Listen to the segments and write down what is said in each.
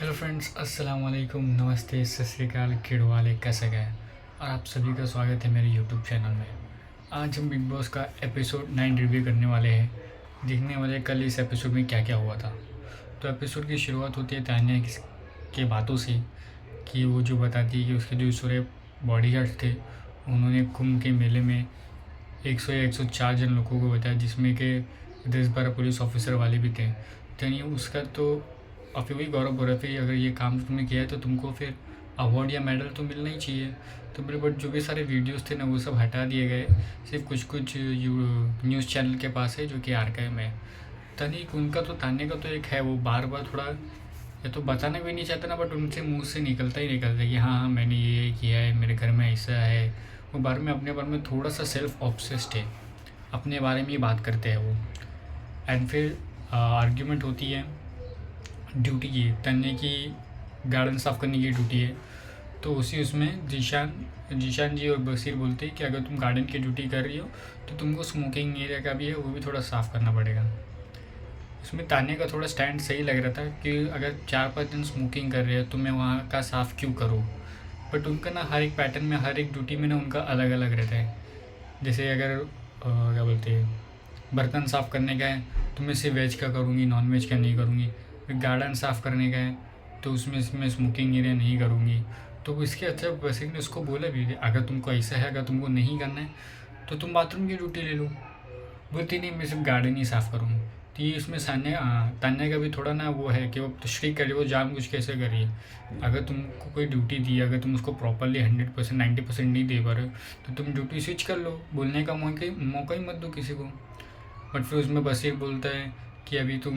Hello friends, अस्सलाम वालेकुम, नमस्ते, सत श्री अकाल, खिड़वाले कैसे गए। और आप सभी का स्वागत है मेरे यूट्यूब चैनल में। आज हम बिग बॉस का एपिसोड 9 रिव्यू करने वाले हैं। देखने वाले कल इस एपिसोड में क्या क्या हुआ था। तो एपिसोड की शुरुआत होती है तान्या के बातों से, कि वो जो बताती है कि उसके जो सूर्य बॉडीगार्ड्स थे उन्होंने कुंभ के मेले में 100 या 104 जन लोगों को बताया, जिसमें के 10-12 पुलिस ऑफिसर वाले भी थे। यानी उसका तो और फिर वही गौरव हो रहा है, अगर ये काम तुमने किया है तो तुमको फिर अवार्ड या मेडल तो मिलना ही चाहिए। तो मेरे बट जो भी सारे वीडियोस थे ना वो सब हटा दिए गए। सिर्फ कुछ कुछ न्यूज़ चैनल के पास है जो कि आर्काइव में है। तनिक उनका तो तान्या का तो एक है, वो बार बार थोड़ा या तो बताना भी नहीं चाहता ना, बट उनसे मुंह से निकलता ही निकलता है कि हाँ हाँ मैंने ये किया है, मेरे घर में ऐसा है। वो बारे में अपने बारे में थोड़ा सा सेल्फ ऑब्सेस्ड है, अपने बारे में ही बात करते हैं वो। एंड फिर आर्ग्यूमेंट होती है ड्यूटी की, तन्ने की गार्डन साफ़ करने की ड्यूटी है। तो उसमें जीशान जी और बशीर बोलते हैं कि अगर तुम गार्डन की ड्यूटी कर रही हो तो तुमको स्मोकिंग एरिया का भी है वो भी थोड़ा साफ़ करना पड़ेगा। उसमें तान्या का थोड़ा स्टैंड सही लग रहा था कि अगर 4-5 दिन स्मोकिंग कर रहे हो तो मैं वहाँ का साफ़ क्यों करूँ। बट उनका ना हर एक पैटर्न में, हर एक ड्यूटी में ना उनका अलग अलग रहता है। जैसे अगर क्या बोलते हैं, बर्तन साफ़ करने का है तो मैं सिर्फ वेज का करूँगी, नॉन वेज का नहीं करूँगी। फिर गार्डन साफ़ करने का है तो उसमें मैं स्मोकिंग एरिया नहीं करूँगी। तो इसके अच्छा वैसे ने उसको बोला भी कि अगर तुमको ऐसा है, अगर तुमको नहीं करना है तो तुम बाथरूम की ड्यूटी ले लो। बोलती नहीं मैं सिर्फ गार्डन ही साफ़ करूँगी। तो ये इसमें तान्या का भी थोड़ा ना वो है कि वो तशरीक करे, वो जानबूझ कैसे करिए। अगर तुमको कोई ड्यूटी दी, अगर तुम उसको प्रॉपरली 100% 90% नहीं दे पा रहे हो तो तुम ड्यूटी स्विच कर लो, बोलने का मौका ही मत दो किसी को। बट फिर उसमें बशीर बोलता है कि अभी तुम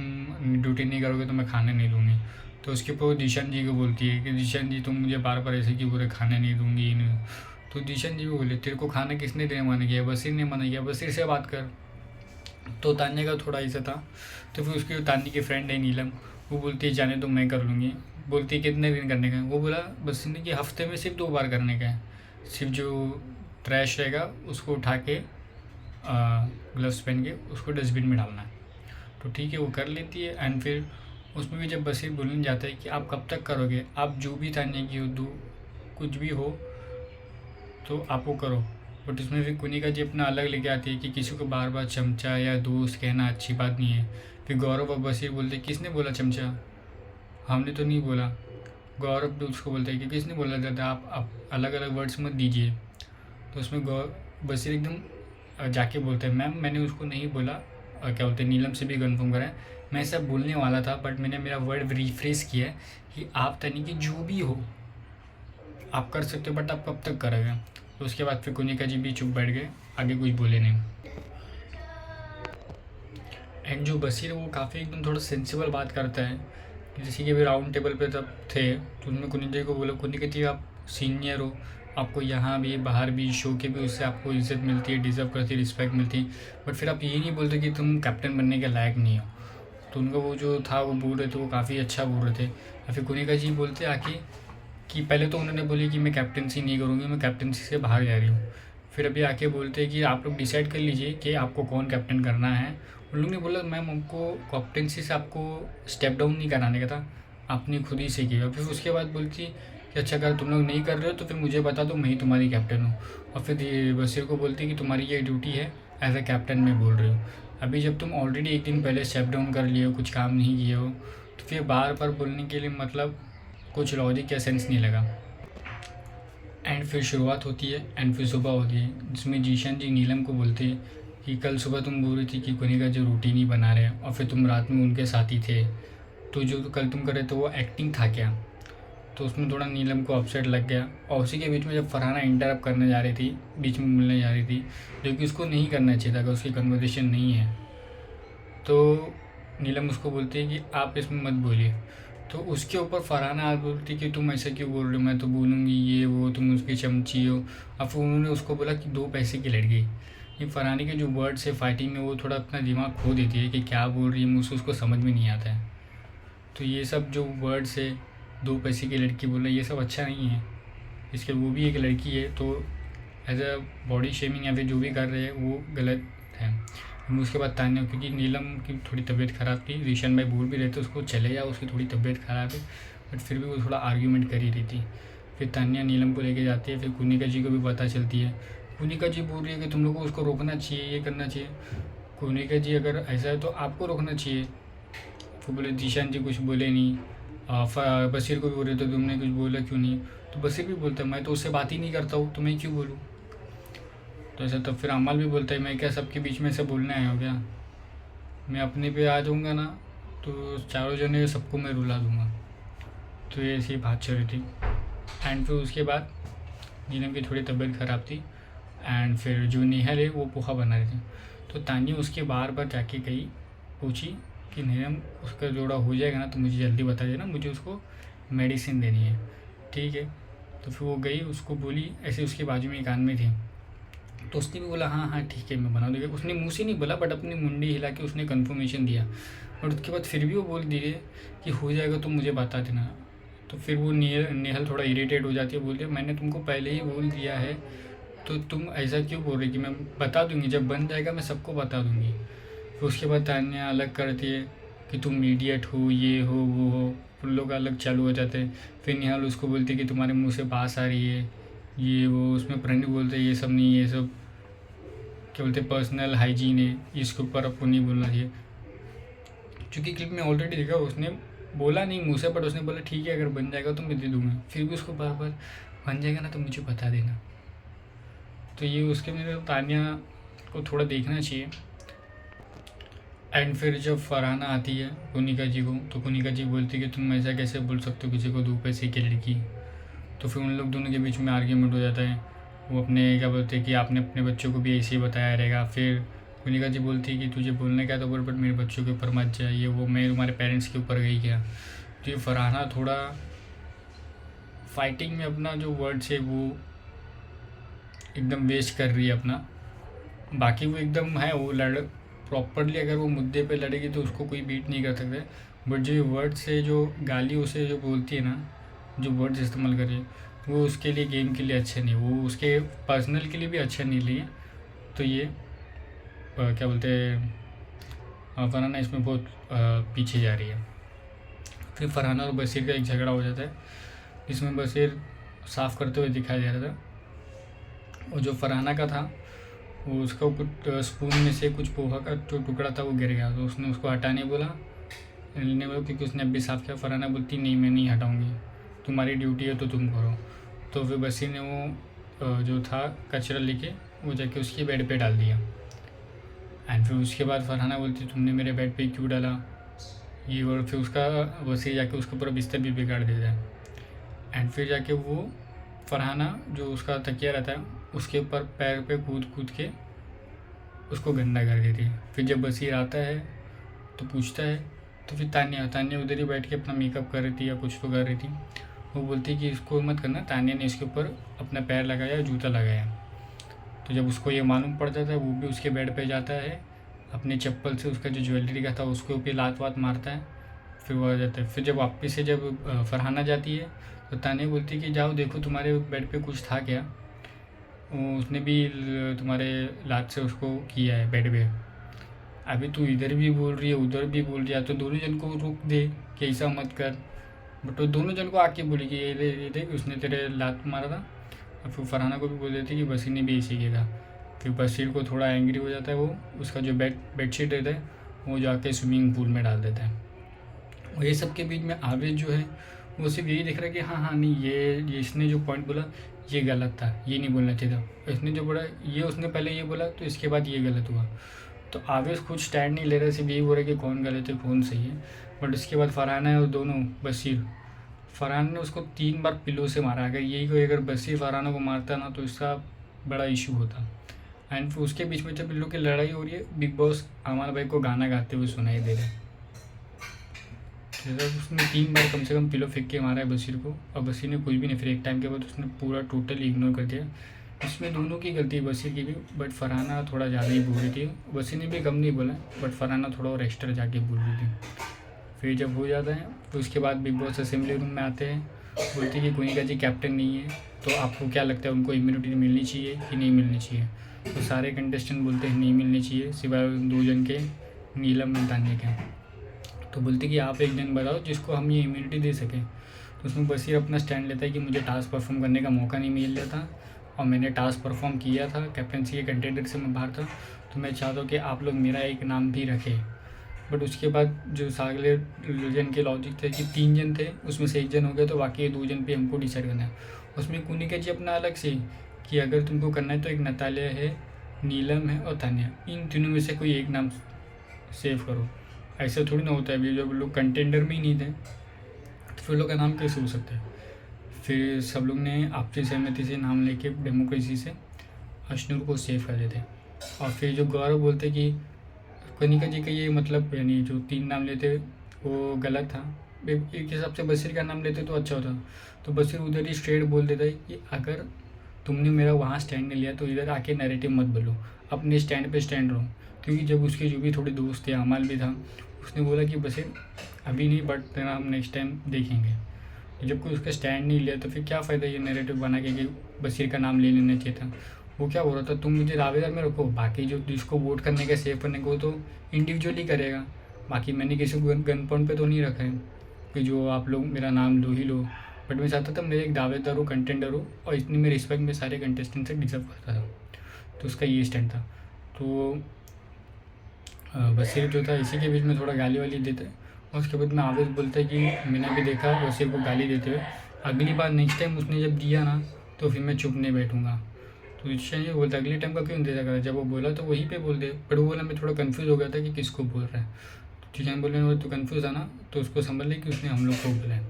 ड्यूटी नहीं करोगे तो मैं खाने नहीं दूँगी। तो उसके ऊपर वो दिशान जी को बोलती है कि दिशान जी तुम मुझे बार बार ऐसे क्यों बोले, खाने नहीं दूँगी नहीं। तो दिशान जी को बोले तेरे को खाना किसने देने मना किया, बशीर ने मना किया, बशीर से बात कर। तो तान्या का थोड़ा ऐसा था। तो फिर उसकी तान्या की फ्रेंड है नीलम, वो बोलती है जाने तो मैं कर लूँगी। बोलती है कितने दिन करने का है, वो बोला बशीर ने कि हफ्ते में सिर्फ 2 बार करने का है। सिर्फ जो ट्रैश रहेगा उसको उठा के ग्लव्स पहन के उसको डस्टबिन में डालना है। तो ठीक है वो कर लेती है। एंड फिर उसमें भी जब बशीर बोलने जाता है कि आप कब तक करोगे, आप जो भी तान्या की हो, दो कुछ भी हो तो आप वो करो। बट उसमें फिर कुनिका जी अपना अलग लेके आती है कि किसी को बार बार चमचा या दोस्त कहना अच्छी बात नहीं है। फिर गौरव और बशीर बोलते किसने बोला चमचा, हमने तो नहीं बोला। गौरव भी उसको बोलता है कि किसने बोला दादा, आप अलग अलग वर्ड्स मत दीजिए। तो उसमें बशीर एकदम जाके बोलते हैं मैम मैंने उसको नहीं बोला। क्या बोलते हैं, नीलम से भी कन्फर्म करा है, मैं ऐसा बोलने वाला था बट मैंने मेरा वर्ड रिफ्रेश किया है कि आप तनी कि जो भी हो आप कर सकते हो, बट आप कब तक करोगे। तो उसके बाद फिर कुनिका जी भी चुप बैठ गए, आगे कुछ बोले नहीं। एंड जो बशीर वो काफ़ी एकदम थोड़ा सेंसिबल बात करता है। जैसे कि अभी राउंड टेबल पे तब थे तो उन्होंने कुनिका जी को बोला, कुनिका जी आप सीनियर हो, आपको यहाँ भी बाहर भी शो के भी उससे आपको इज्जत मिलती है, डिज़र्व करती है, रिस्पेक्ट मिलती है। बट फिर आप ये नहीं बोलते कि तुम कैप्टन बनने के लायक नहीं हो। तो उनका वो जो था वो बोल रहे थे, वो काफ़ी अच्छा बोल रहे थे। और फिर कुनिका जी बोलते आके कि पहले तो उन्होंने बोली कि मैं कैप्टनसी नहीं करूँगी, मैं कैप्टनसी से बाहर जा रही हूँ। फिर अभी आके बोलते हैं कि आप लोग डिसाइड कर लीजिए कि आपको कौन कैप्टन करना है। उन लोगों ने बोला मैम हमको कैप्टनसी से आपको स्टेप डाउन नहीं कराने का था, आपने खुद ही से किया। फिर उसके बाद बोलती कि अच्छा अगर तुम लोग नहीं कर रहे हो तो फिर मुझे बता दो, मैं ही तुम्हारी कैप्टन हूँ। और फिर ये बशीर को बोलती कि तुम्हारी ये ड्यूटी है, एज ए कैप्टन मैं बोल रही हूँ। अभी जब तुम ऑलरेडी एक दिन पहले स्टेप डाउन कर लिए हो, कुछ काम नहीं किए हो, तो फिर बार बार बोलने के लिए मतलब कुछ लॉजिक या सेंस नहीं लगा। एंड फिर शुरुआत होती है एंड फिर सुबह होती है, जिसमें जीशन जी नीलम को बोलते हैं कि कल सुबह तुम बोल रही थी कि कुनिका जो रूटीन ही बना रहे हैं और फिर तुम रात में उनके साथ ही थे, तो जो कल तुम कर रहे थे वो एक्टिंग था क्या। तो उसमें थोड़ा नीलम को अपसेट लग गया। और उसी के बीच में जब फरहाना इंटरप्ट करने जा रही थी, बीच में मिलने जा रही थी, जो कि उसको नहीं करना चाहिए था, अगर उसकी कन्वर्सेशन नहीं है तो नीलम उसको बोलती है कि आप इसमें मत बोलिए। तो उसके ऊपर फरहाना आज बोलती कि तुम ऐसा क्यों बोल रहे हो, मैं तो बोलूँगी ये वो, तुम उसकी चमची हो। अब फिर उन्होंने उसको बोला कि 2 पैसे की लड़की। ये फरहाने के जो वर्ड्स है फाइटिंग में वो थोड़ा अपना दिमाग खो देती है कि क्या बोल रही है, मुझसे उसको समझ में नहीं आता है। तो ये सब जो वर्ड्स है, 2 पैसे की लड़की बोलना, ये सब अच्छा नहीं है। इसके वो भी एक लड़की है तो एज अ बॉडी शेमिंग या फिर जो भी कर रहे हैं वो गलत है। उसके बाद तान्या, क्योंकि नीलम की थोड़ी तबीयत ख़राब थी, ऋषण भाई बोल भी रहे थे उसको चले जाओ, उसकी थोड़ी तबीयत ख़राब है। बट फिर भी वो थोड़ा आर्ग्यूमेंट कर ही रही थी। फिर तान्या नीलम को लेके जाती है, फिर कुनिका जी को भी पता चलती है। कुनिका जी बोल रही है कि तुम लोग को उसको रोकना चाहिए, ये करना चाहिए। कुनिका जी अगर ऐसा है तो आपको रोकना चाहिए। तो बोले जीशान जी कुछ बोले नहीं। बशीर को भी बोल रहे थे तुमने कुछ बोला क्यों नहीं। तो बशीर भी बोलता है मैं तो उससे बात ही नहीं करता हूँ, तो मैं क्यों बोलूँ। तो ऐसा तब फिर अमाल भी बोलता है मैं क्या सबके बीच में से बोलने आया हूँ क्या, मैं अपने पे आ जाऊँगा ना तो चारों जने सबको मैं रुला दूँगा। तो ये ऐसी बात चल रही थी। एंड फिर उसके बाद नीलम की थोड़ी तबीयत ख़राब थी एंड फिर जो नेहल है वो पोहा बना रही थी। तो तानिया उसके बार बार जाके कही पूछी कि नीलम उसका जोड़ा हो जाएगा ना तो मुझे जल्दी बता देना, मुझे उसको मेडिसिन देनी है, ठीक है। तो फिर वो गई, उसको बोली, ऐसे उसके बाजू में एक आदमी थी, तो उसने भी बोला हाँ हाँ ठीक है मैं बना दूँगी। उसने मुँह से नहीं बोला बट अपनी मुंडी हिला के उसने कन्फर्मेशन दिया। और उसके बाद फिर भी वो बोल दिए कि हो जाएगा तो मुझे बता देना। तो फिर वो नेहल थोड़ा इरिटेट हो जाती है, बोलती है मैंने तुमको पहले ही बोल दिया है तो तुम ऐसा क्यों बोल रही कि मैं बता दूंगी, जब बन जाएगा मैं सबको बता दूंगी। फिर उसके बाद तान्या अलग करती है कि तुम मीडिएट हो, ये हो वो हो, उन लोग अलग चालू हो जाते हैं। फिर नेहल उसको बोलती है कि तुम्हारे मुंह से बास आ रही है, ये वो। उसमें प्रणीत बोलते हैं ये सब नहीं, ये सब क्या बोलते पर्सनल हाइजीन है, इसके ऊपर आपको नहीं बोलना चाहिए। क्योंकि क्लिप में ऑलरेडी देखा उसने बोला नहीं मुँह से, बट उसने बोला ठीक है अगर बन जाएगा तो मैं दे दूँगा। फिर भी उसको बार बार बन जाएगा ना तो मुझे बता देना। तो ये उसके मेरे तान्या को थोड़ा देखना चाहिए। एंड फिर जब फरहाना आती है कुनिका जी को, तो कुनिका जी बोलती है कि तुम ऐसा कैसे बोल सकते हो किसी को 2 पैसे की लड़की। तो फिर उन लोग दोनों के बीच में आर्ग्यूमेंट हो जाता है। वो अपने क्या बोलते हैं कि आपने अपने बच्चों को भी ऐसे ही बताया रहेगा। फिर कुनिका जी बोलती है कि तुझे बोलने का तो बोल, बट मेरे बच्चों के ऊपर मत जाइए, वो मैं तुम्हारे पेरेंट्स के ऊपर गई क्या। तो ये फरहाना थोड़ा फाइटिंग में अपना जो वर्ड्स है वो एकदम वेस्ट कर रही है अपना। बाकी वो एकदम है, वो लड़ प्रॉपरली अगर वो मुद्दे पे लड़ेगी तो उसको कोई बीट नहीं कर सकता। बट जो वर्ड से जो गाली उसे जो बोलती है ना, जो वर्ड्स इस्तेमाल कर रही है वो उसके लिए गेम के लिए अच्छे नहीं, वो उसके पर्सनल के लिए भी अच्छा नहीं लिए। तो ये क्या बोलते हैं फरहाना इसमें बहुत पीछे जा रही है। फिर फरहाना और बशीर का एक झगड़ा हो जाता है, जिसमें बशीर साफ़ करते हुए दिखाई दे रहा था। और जो फरहाना का था वो उसका कुछ स्पून में से कुछ पोहा का जो टुकड़ा था वो गिर गया, तो उसने उसको हटाने बोला, लेने बोला क्योंकि उसने अभी साफ़ किया। फरहाना बोलती नहीं मैं नहीं हटाऊँगी, तुम्हारी ड्यूटी है तो तुम करो। तो फिर बशीर ने वो जो था कचरा लेके वो जाके उसके बेड पे डाल दिया। एंड फिर उसके बाद फरहाना बोलती तुमने मेरे बेड पे क्यों डाला ये, और फिर उसका बशीर जाके उसके ऊपर बिस्तर भी बिगाड़ देता है। एंड फिर जाके वो फरहाना जो उसका तकिया रहता है उसके ऊपर पैर पे कूद कूद के उसको गंदा कर देती है। फिर जब बशीर आता है तो पूछता है, तो फिर तान्या उधर ही बैठ के अपना मेकअप कर रही थी या कुछ तो कर रही थी। वो बोलती है कि इसको मत करना। तान्या ने इसके ऊपर अपना पैर लगाया, जूता लगाया। तो जब उसको ये मालूम पड़ जाता है वो भी उसके बेड पे जाता है, अपने चप्पल से उसका जो ज्वेलरी का था उसके ऊपर लात वात मारता है। फिर वो आ जाता है। फिर जब वापस से जब फरहाना जाती है तो तान्या बोलती है कि जाओ देखो तुम्हारे बेड पे कुछ था क्या, उसने भी तुम्हारे लात से उसको किया है बेड पे। अभी तू इधर भी बोल रही है उधर भी बोल रही है, तो दोनों जन को रोक दे कि ऐसा मत कर। बट वो दोनों जन को आके बोली कि ये देख उसने तेरे लात मारा था। और फिर फरहाना को भी बोल देती कि बशीर ने भी इसी किया था। फिर बशीर को थोड़ा एंग्री हो जाता है, वो उसका जो बेडशीट रहता है वो जाके स्विमिंग पूल में डाल देता है। और ये सब के बीच में आवेश जो है वो सिर्फ यही देख रहा है कि हाँ हाँ नहीं ये इसने जो पॉइंट बोला ये गलत था, ये नहीं बोलना चाहिए था। इसने जो बोला ये उसने पहले ये बोला तो इसके बाद ये गलत हुआ। तो आवेश खुद स्टैंड नहीं ले रहे, सिर्फ यही बोल रहे कि कौन गलत है कौन सही है। बट इसके बाद फरहाना है और दोनों बशीर, फरहान ने उसको 3 बार पिलो से मारा। अगर यही कोई अगर बशीर फरहाना को मारता ना तो इसका बड़ा इशू होता। एंड फिर उसके बीच में जब इन लोग की लड़ाई हो रही है, बिग बॉस अमन भाई को गाना गाते हुए सुनाई दे रहे हैं। उसने 3 बार कम से कम पिलो फेंक के मारा है बशीर को, और बशीर ने कुछ भी नहीं। फिर एक टाइम के बाद उसने पूरा टोटल इग्नोर कर दिया। इसमें दोनों की गलती है, बशीर की भी, बट फरहाना थोड़ा ज़्यादा ही बोल रही थी। बशीर ने भी कम नहीं बोला, बट फरहाना थोड़ा और एक्स्ट्रा जाके बोल रही थी। फिर जब हो जाता है तो उसके बाद बिग बॉस असेंबली रूम में आते हैं, बोलती है कि कुनिका जी कैप्टन नहीं है, तो आपको क्या लगता है उनको इम्यूनिटी मिलनी चाहिए कि नहीं मिलनी चाहिए। तो सारे कंटेस्टेंट बोलते हैं नहीं मिलनी चाहिए, सिवाय 2 जन के, नीलम और तान्या के। तो बोलते कि आप एक जन बताओ जिसको हम ये इम्यूनिटी दे सकें। तो उसमें बशीर अपना स्टैंड लेता है कि मुझे टास्क परफॉर्म करने का मौका नहीं मिल रहा था और मैंने टास्क परफॉर्म किया था, कैप्टनसी के कंटेंडर से मैं बाहर था, तो मैं चाहता हूँ कि आप लोग मेरा एक नाम भी रखें। बट उसके बाद जो सागले जन के लॉजिक थे कि 3 जन थे, उसमें से 1 जन हो गया तो बाकी 2 जन पे हमको डिसाइड करना है। उसमें कुनिका जी अपना अलग से कि अगर तुमको करना है तो एक नतालिया है, नीलम है और तान्या, इन तीनों में से कोई एक नाम सेव करो। ऐसा थोड़ी ना होता है, अभी जब लोग कंटेंडर में ही नहीं थे तो फिर लोग का नाम कैसे हो सकता है। फिर सब लोग ने आपसी सहमति से नाम लेके डेमोक्रेसी से अशनूर को सेव कर देते। और फिर जो गौरव बोलते कि कनिका जी का ये मतलब यानी जो 3 नाम लेते वो गलत था, एक हिसाब से बशीर का नाम लेते तो अच्छा होता। तो बशीर उधर ही स्ट्रेट बोल देता है कि अगर तुमने मेरा वहाँ स्टैंड नहीं लिया तो इधर आके नैरेटिव मत बोलो, अपने स्टैंड पे स्टैंड रहो। क्योंकि जब उसके जो भी थोड़े दोस्त थे, अमाल भी था, उसने बोला कि बशीर अभी नहीं बट तेरा हम नेक्स्ट टाइम देखेंगे। जब कोई उसका स्टैंड नहीं लिया तो फिर क्या फ़ायदा ये नैरेटिव बना के कि बशीर का नाम ले लेना चाहिए था। वो क्या बोल रहा था, तुम मुझे दावेदार में रखो, बाकी जो जिसको वोट करने का सेव करने को तो इंडिविजुअली करेगा, बाकी मैंने किसी को गन पॉइंट पे तो नहीं रखा है कि जो आप लोग मेरा नाम लो ही लो। बट मैं चाहता था मेरे एक दावेदार हो, कंटेंडर हो और इतनी मैं रिस्पेक्ट में सारे कंटेस्टेंट से डिजर्व करता था। तो उसका ये स्टैंड था। तो बशीर जो था इसी के बीच में थोड़ा गाली वाली देते और उसके बाद में आवेश बोलता है कि मैंने भी देखा बशीर को गाली देते हुए, अगली बार नेक्स्ट टाइम उसने जब दिया ना तो फिर मैं चुप नहीं बैठूंगा। तो ईशान ये बोलता अगले टाइम का क्यों इंतजार करा, जब वो बोला तो वहीं पे बोल दे। पर वो बोला मैं थोड़ा कंफ्यूज हो गया था कि किसको बोल रहा है। तो ईशान बोले वो तो कंफ्यूज था ना, तो उसको समझ ले कि उसने हम लोग को बोला है।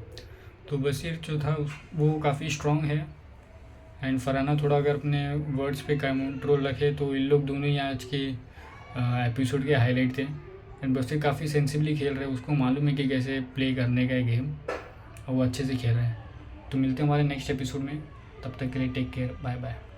तो बशीर जो था वो काफ़ी स्ट्रॉन्ग है एंड फरहाना थोड़ा अगर अपने वर्ड्स पे कंट्रोल रखे तो इन लोग दोनों ही आज के एपिसोड के हाईलाइट थे। एंड बशीर काफ़ी सेंसिबली खेल रहे हैं, उसको मालूम है कि कैसे प्ले करने का है गेम और वो अच्छे से खेल रहे हैं। तो मिलते हैं हमारे नेक्स्ट एपिसोड में, तब तक के लिए टेक केयर, बाय बाय।